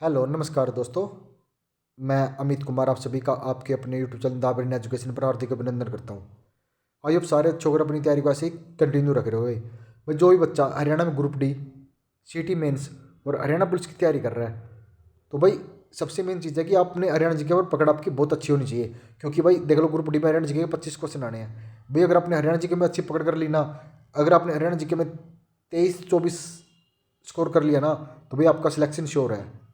Hello नमस्कार दोस्तों। मैं अमित कुमार आप सभी का आपके अपने YouTube channel the brain education पर हार्दिक अभिनंदन करता हूँ। आइए, अब सारे अच्छों अगर अपनी तैयारी को ऐसे ही कंटिन्यू रख रहे हो भाई। जो भी बच्चा हरियाणा में ग्रुप डी, सिटी मेंस और हरियाणा पुलिस की तैयारी कर रहा है, तो भाई सबसे मेन चीज़ है कि आपने हरियाणा जीके पर पकड़ आपकी बहुत अच्छी होनी चाहिए। क्योंकि भाई देख लो, ग्रुप डी में हरियाणा जीके के 25 क्वेश्चन आने हैं भाई। अगर आपने हरियाणा जीके में अच्छी पकड़ कर ली ना, अगर आपने हरियाणा जीके में 23-24 स्कोर कर लिया ना, तो भाई आपका सिलेक्शन श्योर है।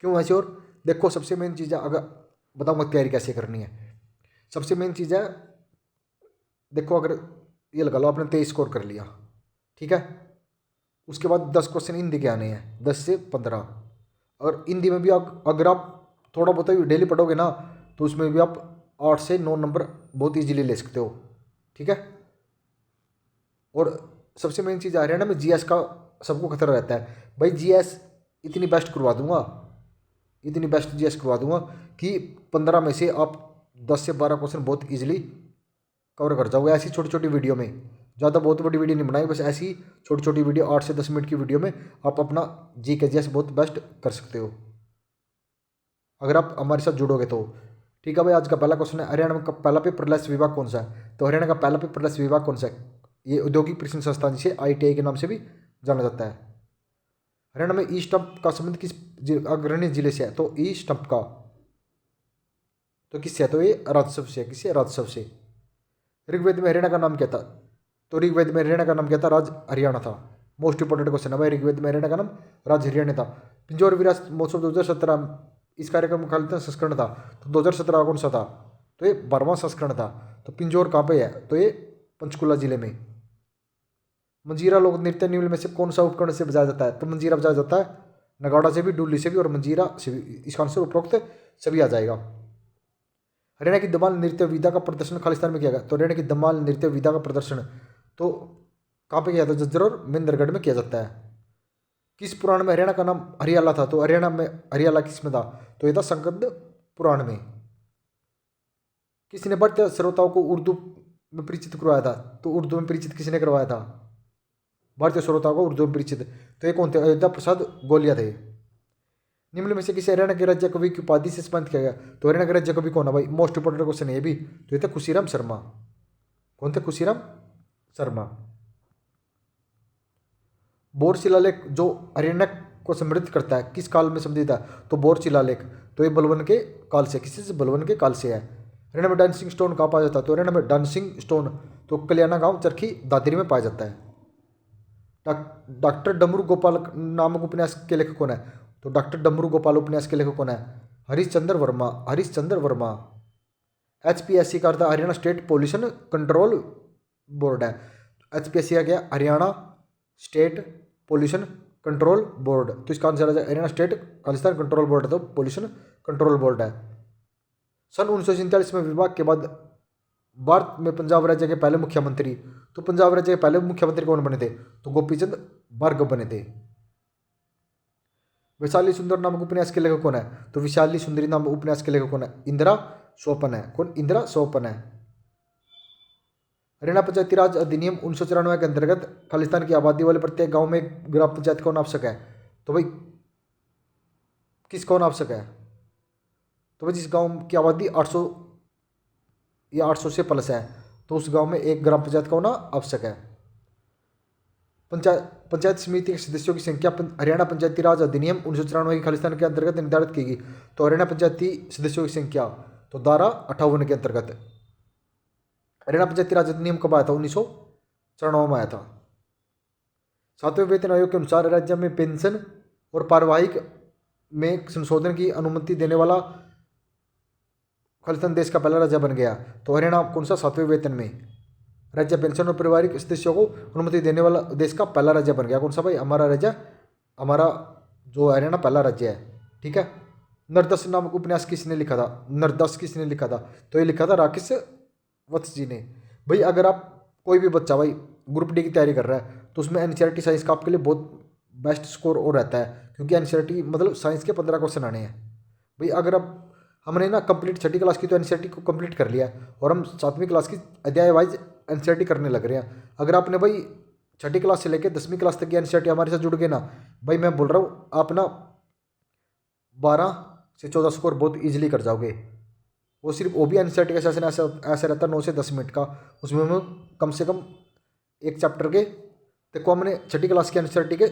क्यों है श्योर? देखो, सबसे मेन चीज़ है, अगर बताऊंगा तैयारी कैसे करनी है। सबसे मेन चीज़ है, देखो अगर ये लगा लो आपने 23 स्कोर कर लिया, ठीक है। उसके बाद 10 क्वेश्चन हिंदी के आने हैं, 10 से 15। और हिंदी में भी अगर आप थोड़ा बहुत डेली पढ़ोगे ना, तो उसमें भी आप 8 से 9 नंबर बहुत ईजिली ले सकते हो, ठीक है। और सबसे मेन चीज़ आ रही है ना, मैं जीएस का सबको खतरा रहता है भाई। जीएस इतनी बेस्ट करवा दूंगा, इतनी बेस्ट जीएस करवा दूंगा कि 15 में से आप 10 से 12 क्वेश्चन बहुत इजीली कवर कर जाओगे। ऐसी छोटी छोटी वीडियो में, ज़्यादा बहुत बड़ी वीडियो नहीं बनाई, बस ऐसी छोटी छोटी वीडियो 8 से 10 मिनट की वीडियो में आप अपना जी के जीएस बहुत बेस्ट कर सकते हो, अगर आप हमारे साथ जुड़ोगे तो। ठीक है भाई, आज का पहला क्वेश्चन है, हरियाणा का पहला पेपरलेस विभाग कौन सा है? तो हरियाणा का पहला पेपरलेस विभाग कौन सा है? ये औद्योगिक प्रशिक्षण संस्थान, जिसे आईटीआई के नाम से भी जाना जाता है। हरियाणा में ई स्टंप का संबंध किस अग्रणी जिले से है? तो ई स्टंप का तो किससे है? तो ये राजस्व से है। किससे? राजस्व से। ऋग्वेद में हरियाणा का नाम क्या था? तो ऋग्वेद में हरियाणा का नाम क्या था? राज हरियाणा था। मोस्ट इंपोर्टेंट क्वेश्चन है भाई, ऋग्वेद में हरियाणा का नाम राज हरियाणा था। पिंजौर विरासत महोत्सव 2017 इस कार्यक्रम का खालिद संस्करण था, तो 2017 कौन सा था? तो ये 12वां संस्करण था। तो पिंजौर कहाँ पे है? तो ये पंचकुला जिले में। मंजीरा लोक नृत्य निम्न में से कौन सा उपकरण से बजाया जाता है? तो मंजीरा बजाया जाता है नगाड़ा से भी, डुल्ली से भी और मंजीरा से भी। इसका आंसर उपरोक्त सभी आ जाएगा। हरियाणा की धमाल नृत्य विधा का प्रदर्शन खालिस्तान में किया गया। तो हरियाणा की धमाल नृत्य विधा का प्रदर्शन तो कहाँ पे किया जाता है? झज्जर और मेंदरगढ़ में किया जाता है। किस पुराण में हरियाणा का नाम हरियाला था? तो हरियाणा में हरियाला किस में था? तो ये था संगद पुराण में। किसने भारतीय श्रोताओं को उर्दू में परिचित करवाया था? तो उर्दू में परिचित किसने करवाया था? भारतीय श्रोताओं को उर्दू में परिचित, तो ये कौन थे? अयोध्या प्रसाद गोलिया थे। निम्न में से किसी हरियाणा के राज्य कवि की उपाधि से सम्मानित किया गया? तो हरियाणा के राज्य कवि कौन है भाई? मोस्ट इंपोर्टेंट क्वेश्चन है ये भी। तो ये थे खुशीराम शर्मा। कौन थे? खुशीराम शर्मा। बोर शिलालेख जो हरियाणा को समृद्ध करता है, किस काल में संबंधित है? तो बोर शिलालेख तो ये बलवन के काल से, किसी से? बलवन के काल से है। हरियाणा में डांसिंग स्टोन कहाँ पाया जाता है? तो हरियाणा में डांसिंग स्टोन तो कल्याणा गांव चरखी दादरी में पाया जाता है। डॉक्टर डमरू गोपाल नामक उपन्यास के लेखक कौन है? तो डॉक्टर डमरू गोपाल उपन्यास के लेखक कौन है? हरीशचंद्र वर्मा। हरीशचंद्र वर्मा। एचपीएससी का अर्थ है Haryana state pollution control board है। एचपीएससी का क्या? Haryana state pollution control board. तो इसका आंसर आ जाएगा Haryana state Khalistan control board है, तो पोल्यूशन कंट्रोल बोर्ड है। सन 1947 में विभाग के बाद भारत में पंजाब राज्य के पहले मुख्यमंत्री, तो पंजाब राज्य के पहले मुख्यमंत्री कौन बने थे? तो गोपीचंद भार्गव बने थे। वैशाली सुंदर नामक उपन्यास के लेखक कौन है? तो विशाली सुंदरी नामक उपन्यास के लेखक कौन है? इंदिरा सोपन है। कौन? इंदिरा सोपन है। हरियाणा पंचायती राज अधिनियम 1994 के अंतर्गत खालिस्तान की आबादी वाले प्रत्येक गांव में एक ग्राम पंचायत कौन आवश्यक है? तो भाई किस कौन आवश्यक है? तो भाई जिस गांव की आबादी 800 या 800 से प्लस है, तो उस गांव में एक ग्राम पंचायत का होना आवश्यक है। पंचायत पंचायत समिति के सदस्यों की संख्या हरियाणा पंचायती राज अधिनियम 1994 की खालिस्तान के अंतर्गत निर्धारित की गई। तो हरियाणा पंचायती सदस्यों की संख्या तो धारा 58 के अंतर्गत। हरियाणा पंचायती राज अधिनियम कब आया था? 1994 में आया था। 7वें वेतन आयोग के अनुसार राज्य में पेंशन और पारिवारिक में संशोधन की अनुमति देने वाला खालिस्तान देश का पहला राज्य बन गया। तो हरियाणा कौन सा? 7वें वेतन में राज्य पेंशन और पारिवारिक सदस्यों को अनुमति देने वाला देश का पहला राज्य बन गया। कौन सा भाई? हमारा राज्य, हमारा जो हरियाणा पहला राज्य है, ठीक है। नरदस नामक उपन्यास किसने लिखा था? नरदस किसने लिखा था? तो ये लिखा था राकेश वत्स जी ने। भाई अगर आप कोई भी बच्चा भाई ग्रुप डी की तैयारी कर रहा है, तो उसमें एनसीईआरटी साइंस का आपके लिए बहुत बेस्ट स्कोर और रहता है, क्योंकि एनसीईआरटी मतलब साइंस के 15 क्वेश्चन आने हैं भाई। अगर आप हमने ना कंप्लीट छठी क्लास की तो एनसीईआरटी को कंप्लीट कर लिया और हम 7वीं क्लास की अध्याय वाइज एनसीईआरटी करने लग रहे हैं। अगर आपने भाई छठी क्लास से लेकर 10वीं क्लास तक की एनसीईआरटी हमारे साथ जुड़ गए ना, भाई मैं बोल रहा हूँ आप ना 12 से 14 स्कोर बहुत ईजिली कर जाओगे। वो सिर्फ वो भी एनसीईआरटी का सेशन ऐसा ऐसा रहता है 9 से 10 मिनट का। उसमें हम कम से कम एक चैप्टर के देखो हमने छठी क्लास के एनसीईआरटी के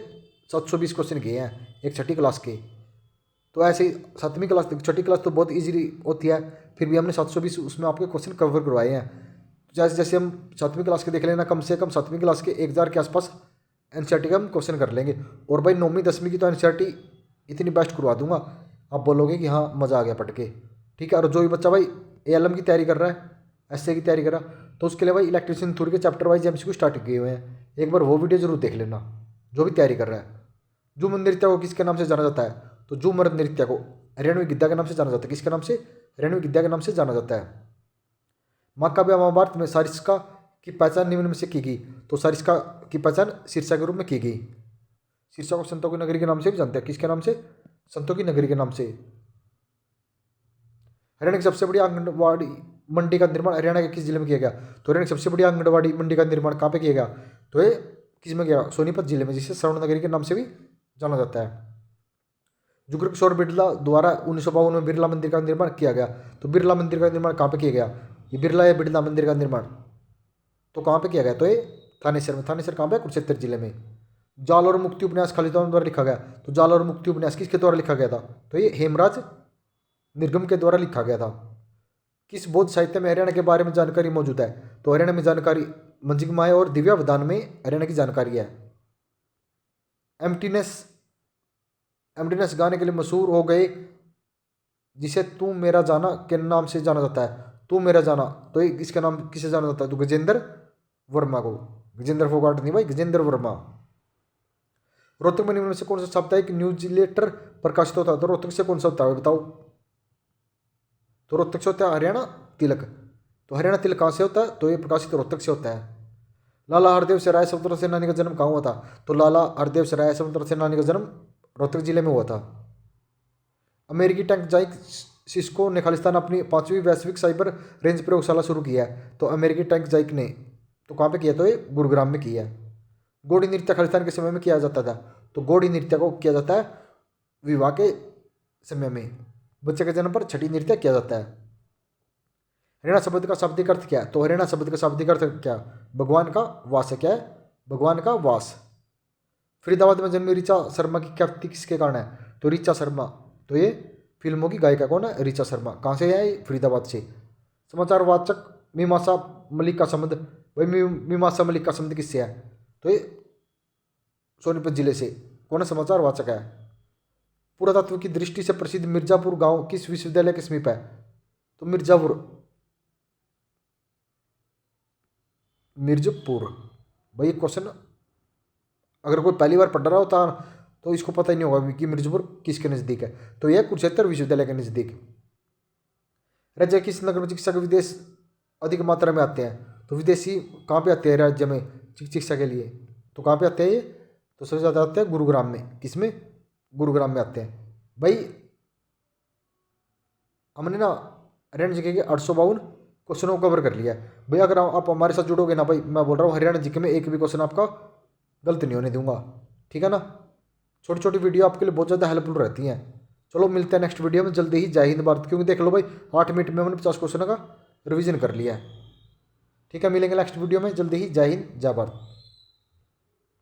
720 क्वेश्चन किए हैं एक छठी क्लास के। तो ऐसे ही 7वीं क्लास छठी क्लास तो बहुत ईजिली होती है, फिर भी हमने 720 उसमें आपके क्वेश्चन कवर करवाए हैं। जैसे जैसे हम 7वीं क्लास के देख लेना, कम से कम 7वीं क्लास के 1000 के आसपास एनसीईआरटी का हम क्वेश्चन कर लेंगे। और भाई 9वीं 10वीं की तो एनसीईआरटी इतनी बेस्ट करवा दूंगा, आप बोलोगे कि हाँ मज़ा आ गया पढ़ के। ठीक है, और जो भी बच्चा भाई एएलएम की तैयारी कर रहा है, एसए की तैयारी कर रहा है, तो उसके लिए भाई इलेक्ट्रिशियन थ्योरी के चैप्टर वाइज एमसीक्यू स्टार्ट किए हुए हैं, एक बार वो वीडियो जरूर देख लेना जो भी तैयारी कर रहा है। झूम नृत्य को किसके नाम से जाना जाता है? तो झूमर नृत्य को हरियाणवी गिद्दा के नाम से जाना जाता है। किसके नाम से? हरियाणवी गिद्दा के नाम से जाना जाता है। महाकाव्य महाभारत में सारिस्का की पहचान निम्न में से की गई। तो सारिस्का की पहचान शीर्षा के रूप में की गई। शीर्षा को संतों की नगरी के नाम से भी जानते हैं। किसके नाम से? संतों की नगरी के नाम से। हरियाणा की सबसे बड़ी आंगनबाड़ी मंडी का निर्माण हरियाणा के किस जिले में किया गया? तो हरियाणा की सबसे बड़ी आंगनबाड़ी मंडी का निर्माण कहाँ पे किया गया? तो ये किस में किया? सोनीपत जिले में, जिसे स्वर्ण नगरी के नाम से भी जाना जाता है। जुगल किशोर बिरला द्वारा 1952 में बिरला मंदिर का निर्माण किया गया। तो बिरला मंदिर का निर्माण कहाँ पे किया गया? ये बिरला या बिरला मंदिर का निर्माण तो कहाँ पे किया गया? तो ये थानेसर में। थानेसर कहाँ पे? कुरुक्षेत्र जिले में। जाल और मुक्ति उपन्यास खालिदान द्वारा लिखा गया। तो जाल और मुक्ति उपन्यास किसके द्वारा लिखा गया था? तो ये हेमराज निर्गम के द्वारा लिखा गया था। किस बौद्ध साहित्य में हरियाणा के बारे में जानकारी मौजूद है? तो हरियाणा में जानकारी मंजिगमाय और दिव्यावधान में हरियाणा की जानकारी है। एम्प्टीनेस एम्प्टीनेस गाने के लिए मशहूर हो गए, जिसे तू मेरा जाना के नाम से जाना जाता है। तू मेरा जाना तो ये इसका नाम किसे जाना जाता है? तो गजेंद्र वर्मा को। गजेंद्र फोगाट नहीं भाई, गजेंद्र वर्मा। रोहतक में निम्न में से कौन सा साप्ताहिक न्यूज़लेटर प्रकाशित होता है? तो रोहतक से कौन सा होता है बताओ? तो रोहतक से होता है हरियाणा तिलक। तो हरियाणा तिलक कहाँ से होता है? तो ये प्रकाशित रोहतक से होता है। लाला हरदेव से राय स्वतंत्र सेनानी का जन्म कहाँ हुआ था? तो लाला हरदेव से राय स्वतंत्र सेनानी का जन्म रोहतक जिले में हुआ था। अमेरिकी टैंक जाइक सिस्को ने खालिस्तान अपनी 5वीं वैश्विक साइबर रेंज प्रयोगशाला शुरू किया है। तो अमेरिकी टैंक जाइक ने तो कहाँ पे किया? तो ये गुरुग्राम में किया है। गोड़ी नृत्य खालिस्तान के समय में किया जाता था। तो गोड़ी नृत्य को किया जाता है विवाह के समय में, बच्चे के जन्म पर छठी नृत्य किया जाता है। हरियाणा शब्द का शाब्दिक अर्थ क्या है? तो हरियाणा शब्द का शाब्दिक अर्थ क्या? भगवान का वास है। क्या है? भगवान का वास। फरीदाबाद में जन्मी ऋचा शर्मा की ख्याति किसके कारण है? तो ऋचा शर्मा तो ये फिल्मों की गायिका कौन है? ऋचा शर्मा। कहाँ से है? फरीदाबाद से। समाचार वाचक मीमांसा मलिक का संबंध, वही मीमांसा मलिक का संबंध किससे है? तो ये सोनीपत जिले से। कौन है समाचार वाचक है? पुरातत्व की दृष्टि से प्रसिद्ध मिर्जापुर गांव किस विश्वविद्यालय के समीप है? तो मिर्जापुर भाई क्वेश्चन अगर कोई पहली बार पढ़ रहा होता तो इसको पता ही नहीं होगा कि मिर्जापुर किसके नज़दीक है। तो यह कुरुक्षेत्र विश्वविद्यालय के नज़दीक। राज्य किस नगर में चिकित्सा के विदेश अधिक मात्रा में आते हैं? तो विदेशी कहाँ पे आते हैं राज्य में चिकित्सा के लिए? तो कहाँ पे आते हैं ये? तो सबसे ज़्यादा आते हैं गुरुग्राम में। किसमें? गुरुग्राम में आते हैं। भाई हमने ना हरियाणा जीके के 852 क्वेश्चनों को कवर कर लिया है। भाई अगर आप हमारे साथ जुड़ोगे ना भाई, मैं बोल रहा हूँ हरियाणा जीके में एक भी क्वेश्चन आपका गलत नहीं होने दूंगा। ठीक है ना? छोटी छोटी वीडियो आपके लिए बहुत ज़्यादा हेल्पफुल रहती हैं। चलो मिलते हैं नेक्स्ट वीडियो में जल्दी ही। जय हिंद भारत। क्योंकि देख लो भाई 8 मिनट में हमने 50 क्वेश्चन का रिवीजन कर लिया है। ठीक है, मिलेंगे नेक्स्ट वीडियो में जल्दी ही। जय हिंद जय भारत।